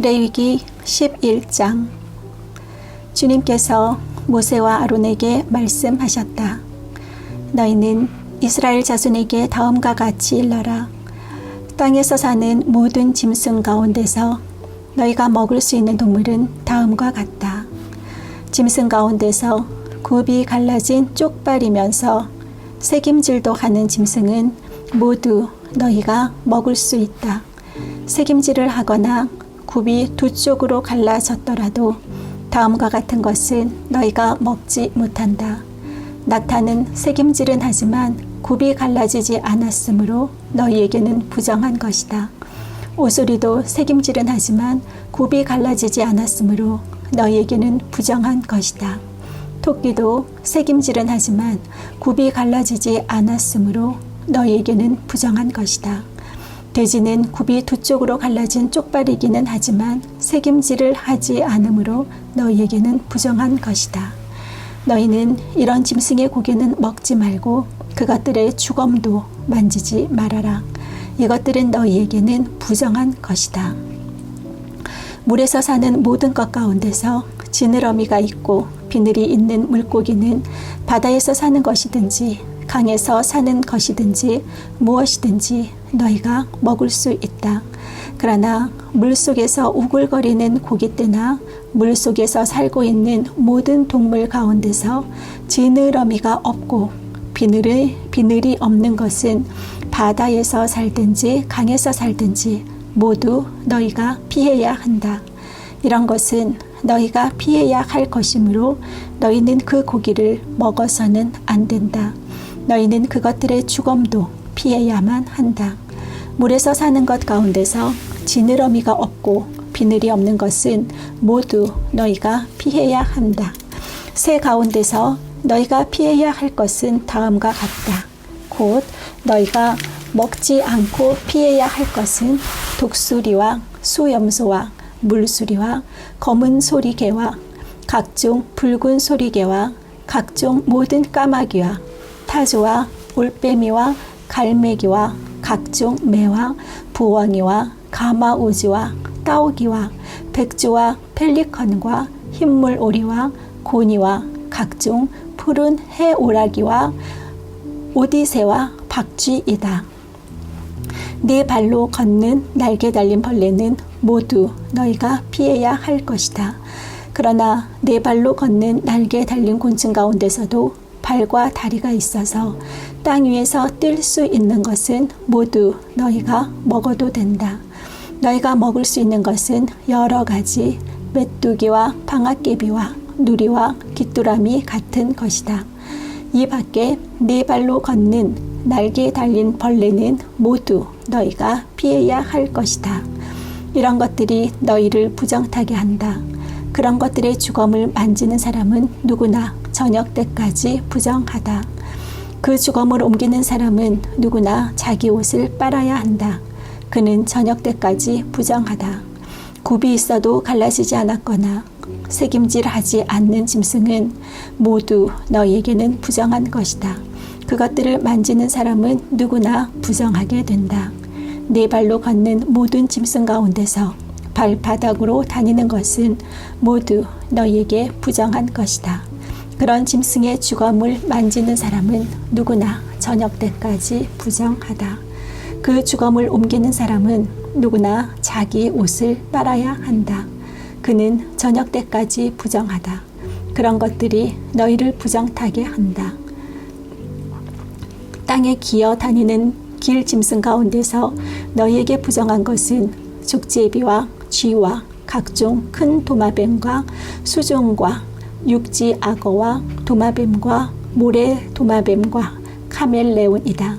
레위기 11장. 주님께서 모세와 아론에게 말씀하셨다. 너희는 이스라엘 자손에게 다음과 같이 일러라. 땅에서 사는 모든 짐승 가운데서 너희가 먹을 수 있는 동물은 다음과 같다. 짐승 가운데서 굽이 갈라진 쪽발이면서 새김질도 하는 짐승은 모두 너희가 먹을 수 있다. 새김질을 하거나 굽이 두 쪽으로 갈라졌더라도 다음과 같은 것은 너희가 먹지 못한다. 낙타는 새김질은 하지만 굽이 갈라지지 않았으므로 너희에게는 부정한 것이다. 오소리도 새김질은 하지만 굽이 갈라지지 않았으므로 너희에게는 부정한 것이다. 토끼도 새김질은 하지만 굽이 갈라지지 않았으므로 너희에게는 부정한 것이다. 돼지는 굽이 두 쪽으로 갈라진 쪽발이기는 하지만 새김질을 하지 않으므로 너희에게는 부정한 것이다. 너희는 이런 짐승의 고기는 먹지 말고 그것들의 주검도 만지지 말아라. 이것들은 너희에게는 부정한 것이다. 물에서 사는 모든 것 가운데서 지느러미가 있고 비늘이 있는 물고기는 바다에서 사는 것이든지 강에서 사는 것이든지 무엇이든지 너희가 먹을 수 있다. 그러나 물속에서 우글거리는 고깃대나 물속에서 살고 있는 모든 동물 가운데서 지느러미가 없고 비늘이 없는 것은 바다에서 살든지 강에서 살든지 모두 너희가 피해야 한다. 이런 것은 너희가 피해야 할 것이므로 너희는 그 고기를 먹어서는 안 된다. 너희는 그것들의 주검도 피해야만 한다. 물에서 사는 것 가운데서 지느러미가 없고 비늘이 없는 것은 모두 너희가 피해야 한다. 새 가운데서 너희가 피해야 할 것은 다음과 같다. 곧 너희가 먹지 않고 피해야 할 것은 독수리와 수염소와 물수리와 검은 소리개와 각종 붉은 소리개와 각종 모든 까마귀와 타조와 올빼미와 갈매기와 각종 매와 부엉이와 가마우지와 따오기와 백조와 펠리컨과 흰물오리와 고니와 각종 푸른 해오라기와 오디새와 박쥐이다. 네 발로 걷는 날개 달린 벌레는 모두 너희가 피해야 할 것이다. 그러나 네 발로 걷는 날개 달린 곤충 가운데서도 발과 다리가 있어서 땅 위에서 뛸 수 있는 것은 모두 너희가 먹어도 된다. 너희가 먹을 수 있는 것은 여러 가지 메뚜기와 방앗개비와 누리와 귀뚜라미 같은 것이다. 이 밖에 네 발로 걷는 날개 달린 벌레는 모두 너희가 피해야 할 것이다. 이런 것들이 너희를 부정타게 한다. 그런 것들의 주검을 만지는 사람은 누구나 저녁 때까지 부정하다. 그 주검을 옮기는 사람은 누구나 자기 옷을 빨아야 한다. 그는 저녁 때까지 부정하다. 굽이 있어도 갈라지지 않았거나 새김질하지 않는 짐승은 모두 너희에게는 부정한 것이다. 그것들을 만지는 사람은 누구나 부정하게 된다. 네 발로 걷는 모든 짐승 가운데서 발바닥으로 다니는 것은 모두 너희에게 부정한 것이다. 그런 짐승의 주검을 만지는 사람은 누구나 저녁 때까지 부정하다. 그 주검을 옮기는 사람은 누구나 자기 옷을 빨아야 한다. 그는 저녁 때까지 부정하다. 그런 것들이 너희를 부정타게 한다. 땅에 기어 다니는 길 짐승 가운데서 너희에게 부정한 것은 족제비와 쥐와 각종 큰 도마뱀과 수종과 육지 악어와 도마뱀과 모래 도마뱀과 카멜레온이다.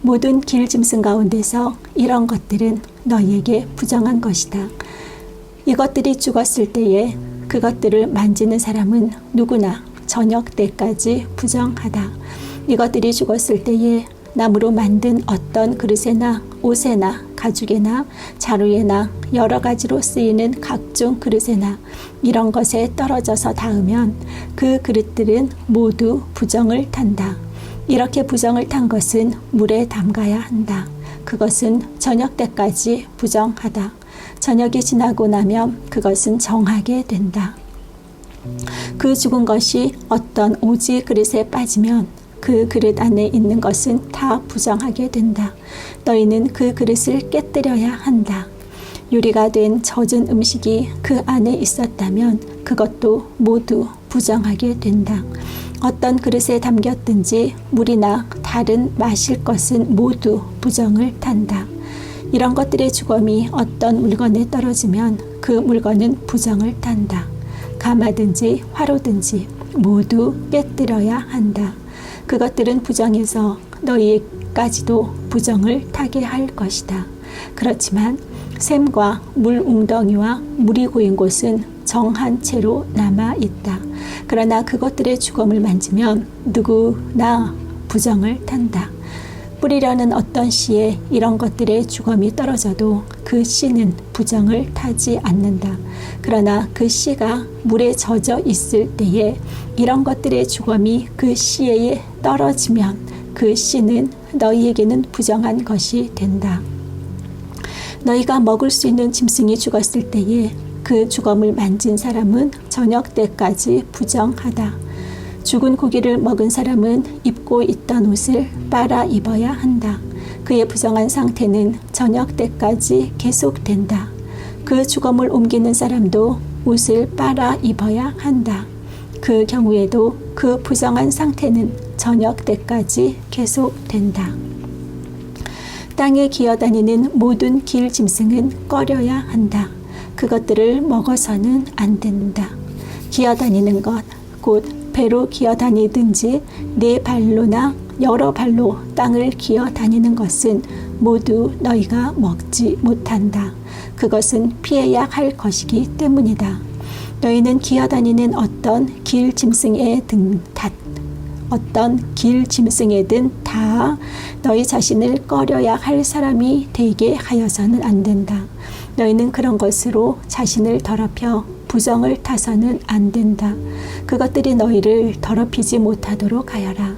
모든 길 짐승 가운데서 이런 것들은 너희에게 부정한 것이다. 이것들이 죽었을 때에 그것들을 만지는 사람은 누구나 저녁 때까지 부정하다. 이것들이 죽었을 때에 나무로 만든 어떤 그릇에나 옷에나 가죽에나 자루에나 여러 가지로 쓰이는 각종 그릇에나 이런 것에 떨어져서 닿으면 그 그릇들은 모두 부정을 탄다. 이렇게 부정을 탄 것은 물에 담가야 한다. 그것은 저녁 때까지 부정하다. 저녁이 지나고 나면 그것은 정하게 된다. 그 죽은 것이 어떤 오지 그릇에 빠지면 그 그릇 안에 있는 것은 다 부정하게 된다. 너희는 그 그릇을 깨뜨려야 한다. 유리가 된 젖은 음식이 그 안에 있었다면 그것도 모두 부정하게 된다. 어떤 그릇에 담겼든지 물이나 다른 마실 것은 모두 부정을 탄다. 이런 것들의 주검이 어떤 물건에 떨어지면 그 물건은 부정을 탄다. 가마든지 화로든지 모두 깨뜨려야 한다. 그것들은 부정해서 너희까지도 부정을 타게 할 것이다. 그렇지만 샘과 물 웅덩이와 물이 고인 곳은 정한 채로 남아있다. 그러나 그것들의 주검을 만지면 누구나 부정을 탄다. 뿌리려는 어떤 씨에 이런 것들의 주검이 떨어져도 그 씨는 부정을 타지 않는다. 그러나 그 씨가 물에 젖어 있을 때에 이런 것들의 주검이 그 씨에 떨어지면 그 씨는 너희에게는 부정한 것이 된다. 너희가 먹을 수 있는 짐승이 죽었을 때에 그 주검을 만진 사람은 저녁 때까지 부정하다. 죽은 고기를 먹은 사람은 입고 있던 옷을 빨아 입어야 한다. 그의 부정한 상태는 저녁 때까지 계속된다. 그 주검을 옮기는 사람도 옷을 빨아 입어야 한다. 그 경우에도 그 부정한 상태는 저녁 때까지 계속된다. 땅에 기어다니는 모든 길 짐승은 꺼려야 한다. 그것들을 먹어서는 안 된다. 기어다니는 것, 곧 배로 기어다니든지 네 발로나 여러 발로 땅을 기어다니는 것은 모두 너희가 먹지 못한다. 그것은 피해야 할 것이기 때문이다. 너희는 기어다니는 어떤 길 짐승에든 다 너희 자신을 꺼려야 할 사람이 되게 하여서는 안 된다. 너희는 그런 것으로 자신을 더럽혀 부정을 타서는 안 된다. 그것들이 너희를 더럽히지 못하도록 하여라.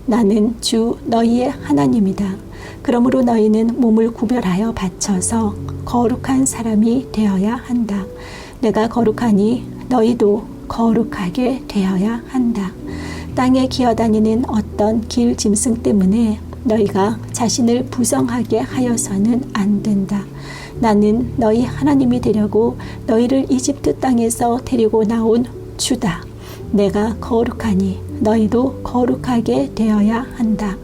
나는 주 너희의 하나님이다. 그러므로 너희는 몸을 구별하여 바쳐서 거룩한 사람이 되어야 한다. 내가 거룩하니 너희도 거룩하게 되어야 한다. 땅에 기어다니는 어떤 길 짐승 때문에 너희가 자신을 부정하게 하여서는 안 된다. 나는 너희 하나님이 되려고 너희를 이집트 땅에서 데리고 나온 주다. 내가 거룩하니 너희도 거룩하게 되어야 한다.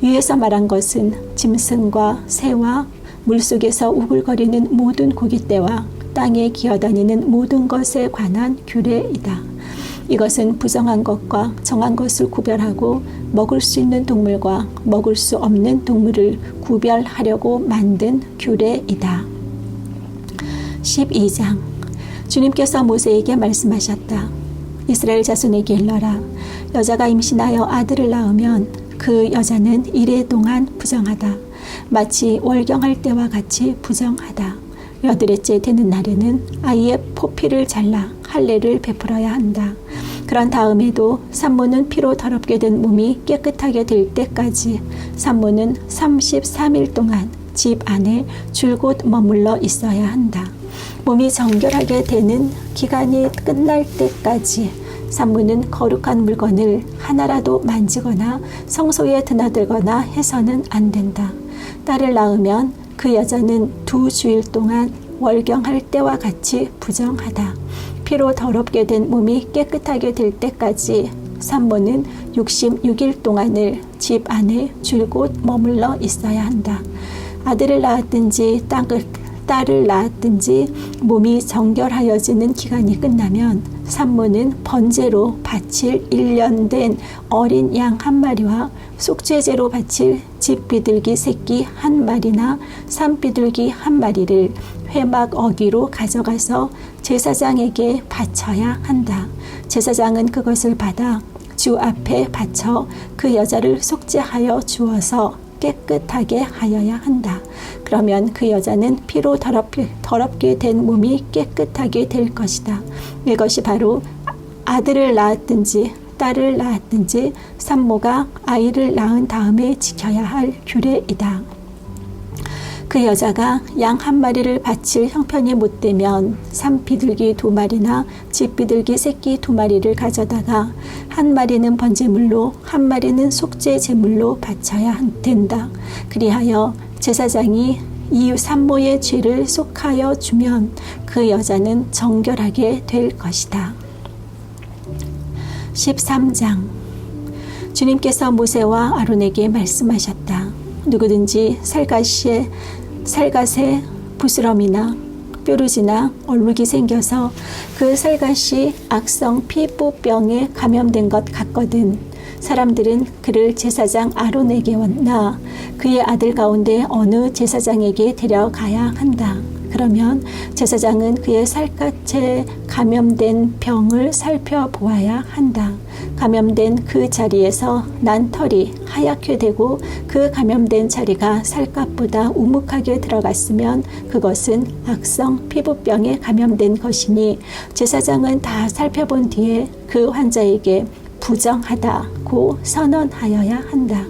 위에서 말한 것은 짐승과 새와 물속에서 우글거리는 모든 고깃대와 땅에 기어다니는 모든 것에 관한 규례이다. 이것은 부정한 것과 정한 것을 구별하고 먹을 수 있는 동물과 먹을 수 없는 동물을 구별하려고 만든 규례이다. 12장. 주님께서 모세에게 말씀하셨다. 이스라엘 자손에게 일러라. 여자가 임신하여 아들을 낳으면 그 여자는 이래 동안 부정하다. 마치 월경할 때와 같이 부정하다. 여드레째 되는 날에는 아이의 포피를 잘라 할례를 베풀어야 한다. 그런 다음에도 산모는 피로 더럽게 된 몸이 깨끗하게 될 때까지 산모는 33일 동안 집 안에 줄곧 머물러 있어야 한다. 몸이 정결하게 되는 기간이 끝날 때까지 산모는 거룩한 물건을 하나라도 만지거나 성소에 드나들거나 해서는 안 된다. 딸을 낳으면 그 여자는 2주일 동안 월경할 때와 같이 부정하다. 피로 더럽게 된 몸이 깨끗하게 될 때까지 산모는 66일 동안을 집 안에 줄곧 머물러 있어야 한다. 아들을 낳았든지 딸을 낳았든지 몸이 정결하여지는 기간이 끝나면 산모는 번제로 바칠 1년 된 어린 양 한 마리와 속죄제로 바칠 집비둘기 새끼 한 마리나 산비둘기 한 마리를 회막 어기로 가져가서 제사장에게 바쳐야 한다. 제사장은 그것을 받아 주 앞에 바쳐 그 여자를 속죄하여 주어서 깨끗하게 하여야 한다. 그러면 그 여자는 피로 더럽게 된 몸이 깨끗하게 될 것이다. 이것이 바로 아들을 낳았든지 딸을 낳았든지 산모가 아이를 낳은 다음에 지켜야 할 규례이다. 그 여자가 양 한 마리를 바칠 형편이 못되면 산 비둘기 2마리나 집 비둘기 새끼 2마리를 가져다가 한 마리는 번제물로 한 마리는 속죄 제물로 바쳐야 된다. 그리하여 제사장이 이 산모의 죄를 속하여 주면 그 여자는 정결하게 될 것이다. 13장. 주님께서 모세와 아론에게 말씀하셨다. 누구든지 살갗에 부스럼이나 뾰루지나 얼룩이 생겨서 그 살갗이 악성 피부병에 감염된 것 같거든 사람들은 그를 제사장 아론에게 나 그의 아들 가운데 어느 제사장에게 데려가야 한다. 그러면 제사장은 그의 살갗에 감염된 병을 살펴보아야 한다. 감염된 그 자리에서 난 털이 하얗게 되고 그 감염된 자리가 살갗보다 우묵하게 들어갔으면 그것은 악성 피부병에 감염된 것이니 제사장은 다 살펴본 뒤에 그 환자에게 부정하다고 선언하여야 한다.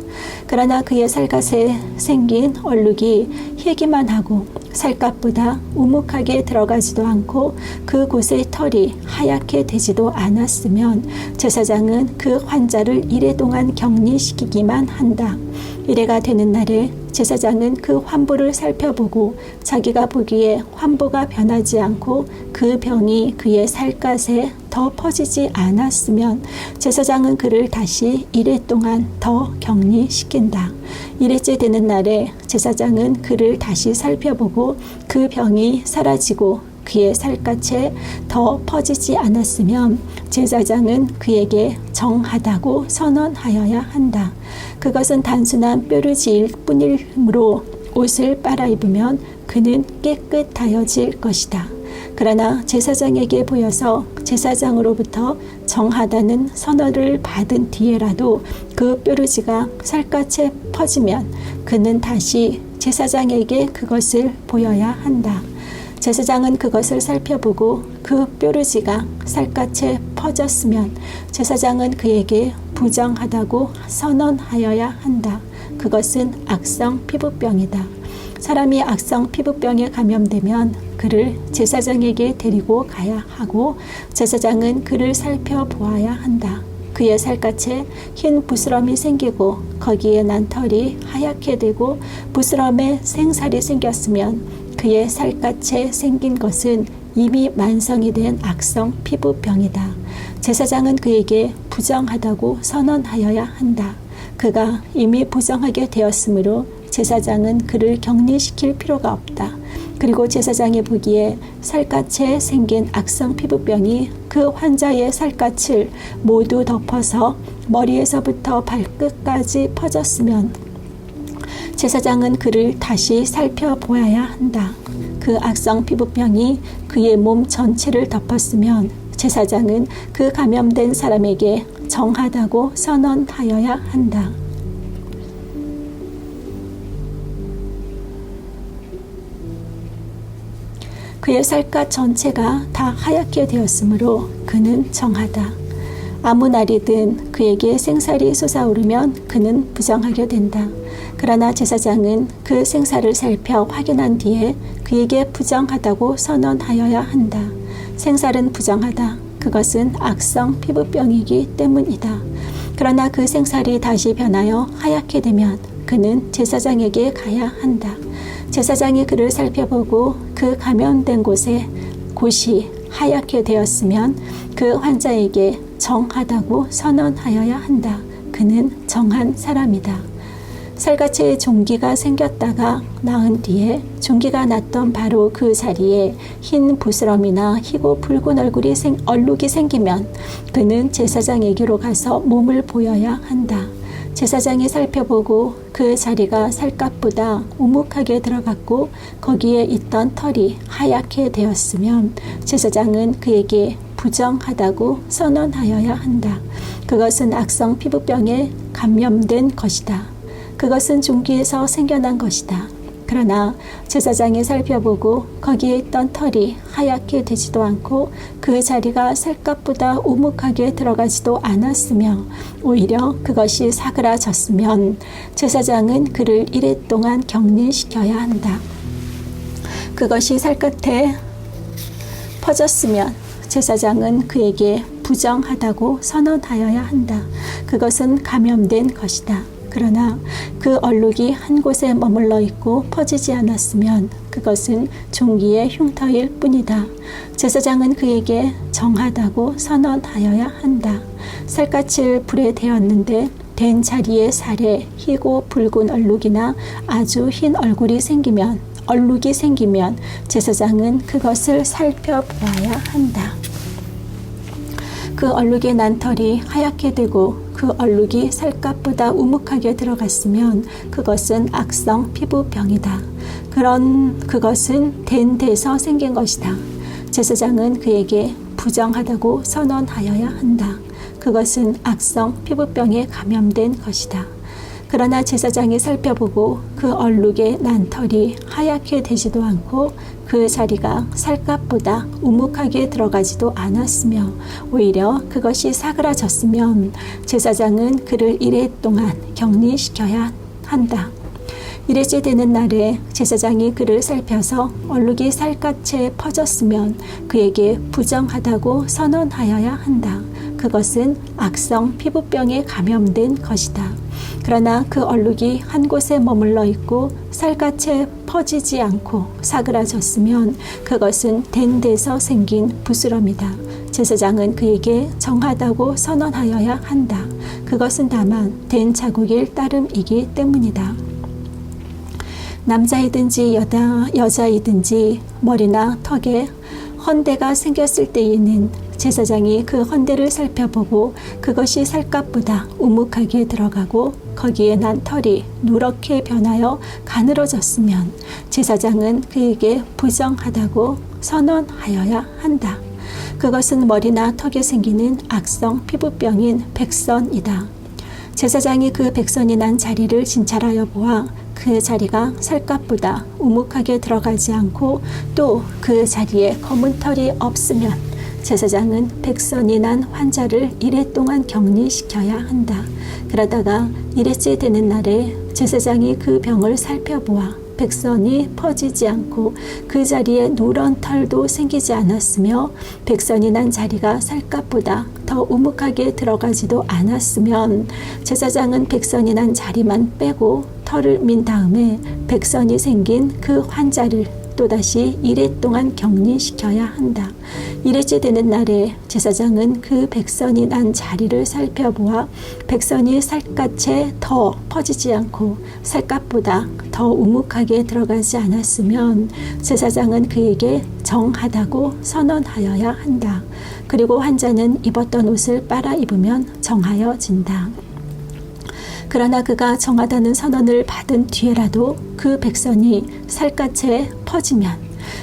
그러나 그의 살갗에 생긴 얼룩이 희기만 하고 살갗보다 우묵하게 들어가지도 않고 그곳의 털이 하얗게 되지도 않았으면 제사장은 그 환자를 이래 동안 격리시키기만 한다. 이래가 되는 날에 제사장은 그 환부를 살펴보고 자기가 보기에 환부가 변하지 않고 그 병이 그의 살갗에 더 퍼지지 않았으면 제사장은 그를 다시 이래 동안 더 격리시킨다. 이래째 되는 날에 제사장은 그를 다시 살펴보고 그 병이 사라지고 그의 살갗에 더 퍼지지 않았으면 제사장은 그에게 정하다고 선언하여야 한다. 그것은 단순한 뾰루지일 뿐이므로 옷을 빨아입으면 그는 깨끗하여질 것이다. 그러나 제사장에게 보여서 제사장으로부터 정하다는 선언을 받은 뒤에라도 그 뾰루지가 살갗에 퍼지면 그는 다시 제사장에게 그것을 보여야 한다. 제사장은 그것을 살펴보고 그 뾰루지가 살갗에 퍼졌으면 제사장은 그에게 부정하다고 선언하여야 한다. 그것은 악성 피부병이다. 사람이 악성 피부병에 감염되면 그를 제사장에게 데리고 가야 하고 제사장은 그를 살펴보아야 한다. 그의 살갗에 흰 부스럼이 생기고 거기에 난 털이 하얗게 되고 부스럼에 생살이 생겼으면 그의 살갗에 생긴 것은 이미 만성이 된 악성 피부병이다. 제사장은 그에게 부정하다고 선언하여야 한다. 그가 이미 부정하게 되었으므로 제사장은 그를 격리시킬 필요가 없다. 그리고 제사장이 보기에 살갗에 생긴 악성 피부병이 그 환자의 살갗을 모두 덮어서 머리에서부터 발끝까지 퍼졌으면 제사장은 그를 다시 살펴보아야 한다. 그 악성 피부병이 그의 몸 전체를 덮었으면 제사장은 그 감염된 사람에게 정하다고 선언하여야 한다. 그의 살갗 전체가 다 하얗게 되었으므로 그는 정하다. 아무 날이든 그에게 생살이 솟아오르면 그는 부정하게 된다. 그러나 제사장은 그 생살을 살펴 확인한 뒤에 그에게 부정하다고 선언하여야 한다. 생살은 부정하다. 그것은 악성 피부병이기 때문이다. 그러나 그 생살이 다시 변하여 하얗게 되면 그는 제사장에게 가야 한다. 제사장이 그를 살펴보고 그 감염된 곳이 하얗게 되었으면 그 환자에게 정하다고 선언하여야 한다. 그는 정한 사람이다. 살갗에 종기가 생겼다가 나은 뒤에 종기가 났던 바로 그 자리에 흰 부스럼이나 희고 붉은 얼룩이 생기면 그는 제사장에게로 가서 몸을 보여야 한다. 제사장이 살펴보고 그 자리가 살갗보다 우묵하게 들어갔고 거기에 있던 털이 하얗게 되었으면 제사장은 그에게 부정하다고 선언하여야 한다. 그것은 악성 피부병에 감염된 것이다. 그것은 종기에서 생겨난 것이다. 그러나 제사장이 살펴보고 거기에 있던 털이 하얗게 되지도 않고 그 자리가 살갗보다 우묵하게 들어가지도 않았으며 오히려 그것이 사그라졌으면 제사장은 그를 이레 동안 격리시켜야 한다. 그것이 살갗에 퍼졌으면 제사장은 그에게 부정하다고 선언하여야 한다. 그것은 감염된 것이다. 그러나 그 얼룩이 한 곳에 머물러 있고 퍼지지 않았으면 그것은 종기의 흉터일 뿐이다. 제사장은 그에게 정하다고 선언하여야 한다. 살갗을 불에 데웠는데 된 자리에 살에 희고 붉은 얼룩이나 아주 흰 얼굴이 생기면 제사장은 그것을 살펴보아야 한다. 그 얼룩의 난 털이 하얗게 되고 그 얼룩이 살갗보다 우묵하게 들어갔으면 그것은 악성 피부병이다. 그것은 된 데서 생긴 것이다. 제사장은 그에게 부정하다고 선언하여야 한다. 그것은 악성 피부병에 감염된 것이다. 그러나 제사장이 살펴보고 그 얼룩의 난 털이 하얗게 되지도 않고 그 자리가 살갗보다 우묵하게 들어가지도 않았으며 오히려 그것이 사그라졌으면 제사장은 그를 이레 동안 격리시켜야 한다. 이레째 되는 날에 제사장이 그를 살펴서 얼룩이 살갗에 퍼졌으면 그에게 부정하다고 선언하여야 한다. 그것은 악성 피부병에 감염된 것이다. 그러나 그 얼룩이 한 곳에 머물러 있고 살갗에 퍼지지 않고 사그라졌으면 그것은 된 데서 생긴 부스럼이다. 제사장은 그에게 정하다고 선언하여야 한다. 그것은 다만 된 자국일 따름이기 때문이다. 남자이든지 여자이든지 머리나 턱에 헌대가 생겼을 때에는 제사장이 그 헌대를 살펴보고 그것이 살갗보다 우묵하게 들어가고 거기에 난 털이 누렇게 변하여 가늘어졌으면 제사장은 그에게 부정하다고 선언하여야 한다. 그것은 머리나 턱에 생기는 악성 피부병인 백선이다. 제사장이 그 백선이 난 자리를 진찰하여 보아 그 자리가 살갗보다 우묵하게 들어가지 않고 또 그 자리에 검은 털이 없으면 제사장은 백선이 난 환자를 이레 동안 격리시켜야 한다. 그러다가 이레째 되는 날에 제사장이 그 병을 살펴보아 백선이 퍼지지 않고 그 자리에 누런 털도 생기지 않았으며 백선이 난 자리가 살갗보다 더 우묵하게 들어가지도 않았으면 제사장은 백선이 난 자리만 빼고 털을 민 다음에 백선이 생긴 그 환자를 또다시 이레 동안 격리시켜야 한다. 이레째 되는 날에 제사장은 그 백선이 난 자리를 살펴보아 백선이 살갗에 더 퍼지지 않고 살갗보다 더 우묵하게 들어가지 않았으면 제사장은 그에게 정하다고 선언하여야 한다. 그리고 환자는 입었던 옷을 빨아 입으면 정하여진다. 그러나 그가 정하다는 선언을 받은 뒤에라도 그 백선이 살갗에 퍼지면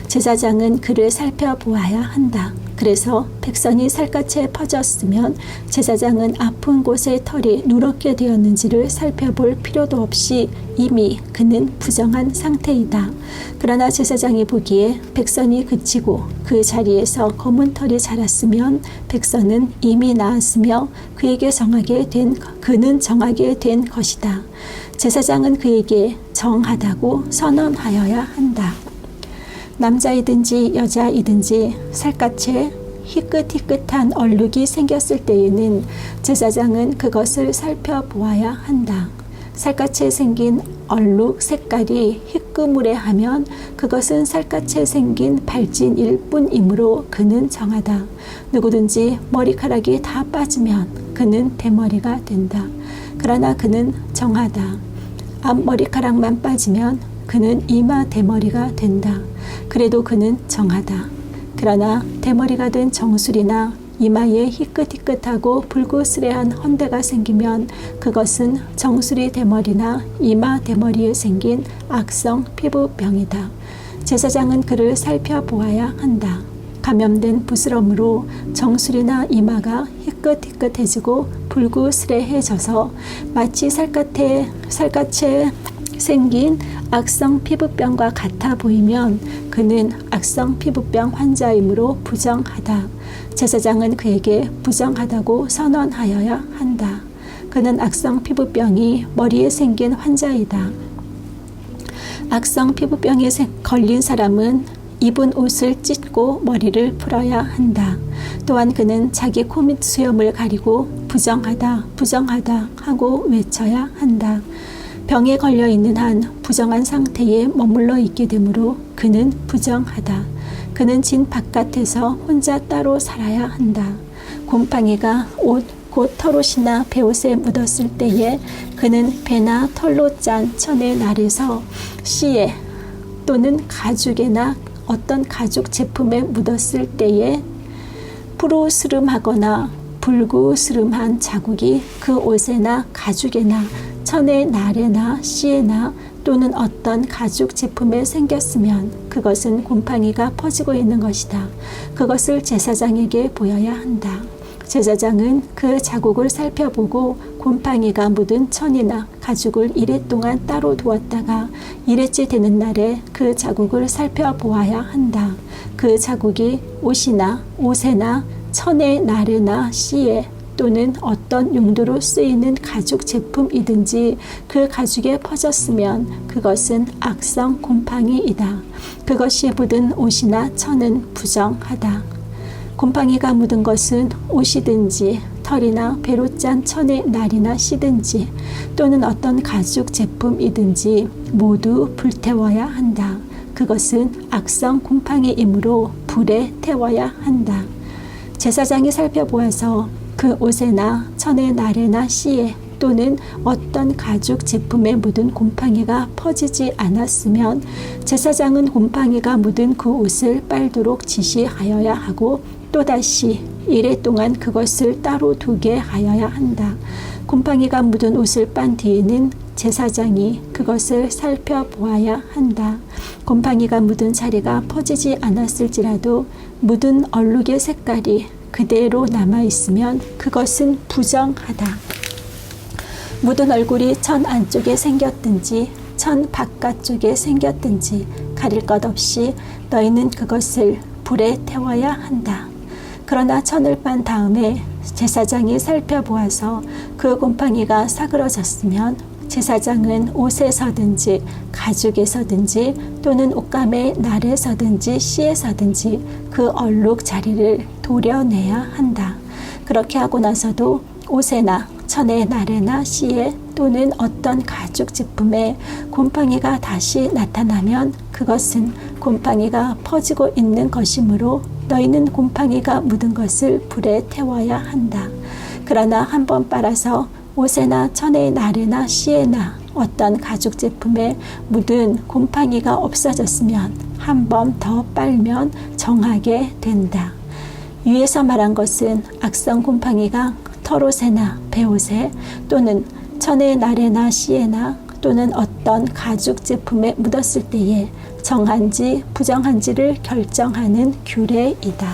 제사장은 그를 살펴보아야 한다. 그래서 백선이 살갗에 퍼졌으면 제사장은 아픈 곳에 털이 누렇게 되었는지를 살펴볼 필요도 없이 이미 그는 부정한 상태이다. 그러나 제사장이 보기에 백선이 그치고 그 자리에서 검은 털이 자랐으면 백선은 이미 나았으며 그는 정하게 된 것이다. 제사장은 그에게 정하다고 선언하여야 한다. 남자이든지 여자이든지 살갗에 희끗희끗한 얼룩이 생겼을 때에는 제사장은 그것을 살펴보아야 한다. 살갗에 생긴 얼룩 색깔이 희끄무레하면 그것은 살갗에 생긴 발진일 뿐이므로 그는 정하다. 누구든지 머리카락이 다 빠지면 그는 대머리가 된다. 그러나 그는 정하다. 앞머리카락만 빠지면 그는 이마 대머리가 된다. 그래도 그는 정하다. 그러나 대머리가 된 정술이나 이마에 희끗희끗하고 불구스레한 헌대가 생기면 그것은 정수리 대머리나 이마 대머리에 생긴 악성 피부병이다. 제사장은 그를 살펴보아야 한다. 감염된 부스럼으로 정수리나 이마가 희끗희끗해지고 불구스레해져서 마치 살갗에 생긴 악성 피부병과 같아 보이면 그는 악성 피부병 환자이므로 부정하다. 제사장은 그에게 부정하다고 선언하여야 한다. 그는 악성 피부병이 머리에 생긴 환자이다. 악성 피부병에 걸린 사람은 입은 옷을 찢고 머리를 풀어야 한다. 또한 그는 자기 코 밑 수염을 가리고 부정하다, 부정하다 하고 외쳐야 한다. 병에 걸려 있는 한 부정한 상태에 머물러 있게 되므로 그는 부정하다. 그는 진 바깥에서 혼자 따로 살아야 한다. 곰팡이가 옷, 곧 털옷이나 베옷에 묻었을 때에 그는 배나 털로 짠 천의 날에서 씨에 또는 가죽에나 어떤 가죽 제품에 묻었을 때에 푸르스름하거나 불구스름한 자국이 그 옷에나 가죽에나 천의 날에나 씨에나 또는 어떤 가죽 제품에 생겼으면 그것은 곰팡이가 퍼지고 있는 것이다. 그것을 제사장에게 보여야 한다. 제사장은 그 자국을 살펴보고 곰팡이가 묻은 천이나 가죽을 이래 동안 따로 두었다가 이래째 되는 날에 그 자국을 살펴보아야 한다. 그 자국이 옷이나 옷에나 천의 날에나 씨에 또는 어떤 용도로 쓰이는 가죽 제품이든지 그 가죽에 퍼졌으면 그것은 악성 곰팡이이다. 그것이 묻은 옷이나 천은 부정하다. 곰팡이가 묻은 것은 옷이든지 털이나 배로 짠 천의 날이나 씨든지 또는 어떤 가죽 제품이든지 모두 불태워야 한다. 그것은 악성 곰팡이이므로 불에 태워야 한다. 제사장이 살펴보아서 그 옷에나 천의 날에나 씨에 또는 어떤 가죽 제품에 묻은 곰팡이가 퍼지지 않았으면 제사장은 곰팡이가 묻은 그 옷을 빨도록 지시하여야 하고 또다시 이래 동안 그것을 따로 두게 하여야 한다. 곰팡이가 묻은 옷을 빤 뒤에는 제사장이 그것을 살펴보아야 한다. 곰팡이가 묻은 자리가 퍼지지 않았을지라도 묻은 얼룩의 색깔이 그대로 남아있으면 그것은 부정하다. 묻은 얼굴이 천 안쪽에 생겼든지 천 바깥쪽에 생겼든지 가릴 것 없이 너희는 그것을 불에 태워야 한다. 그러나 천을 빤 다음에 제사장이 살펴보아서 그 곰팡이가 사그러졌으면 제사장은 옷에서든지 가죽에서든지 또는 옷감의 날에서든지 씨에서든지 그 얼룩 자리를 도려내야 한다. 그렇게 하고 나서도 옷에나 천의 날에나 씨에 또는 어떤 가죽 제품에 곰팡이가 다시 나타나면 그것은 곰팡이가 퍼지고 있는 것이므로 너희는 곰팡이가 묻은 것을 불에 태워야 한다. 그러나 한 번 빨아서 옷에나 천의 날에나 씨에나 어떤 가죽 제품에 묻은 곰팡이가 없어졌으면 한 번 더 빨면 정하게 된다. 위에서 말한 것은 악성 곰팡이가 털옷에나 베옷에 또는 천의 날에나 씨에나 또는 어떤 가죽 제품에 묻었을 때에 정한지 부정한지를 결정하는 규례이다.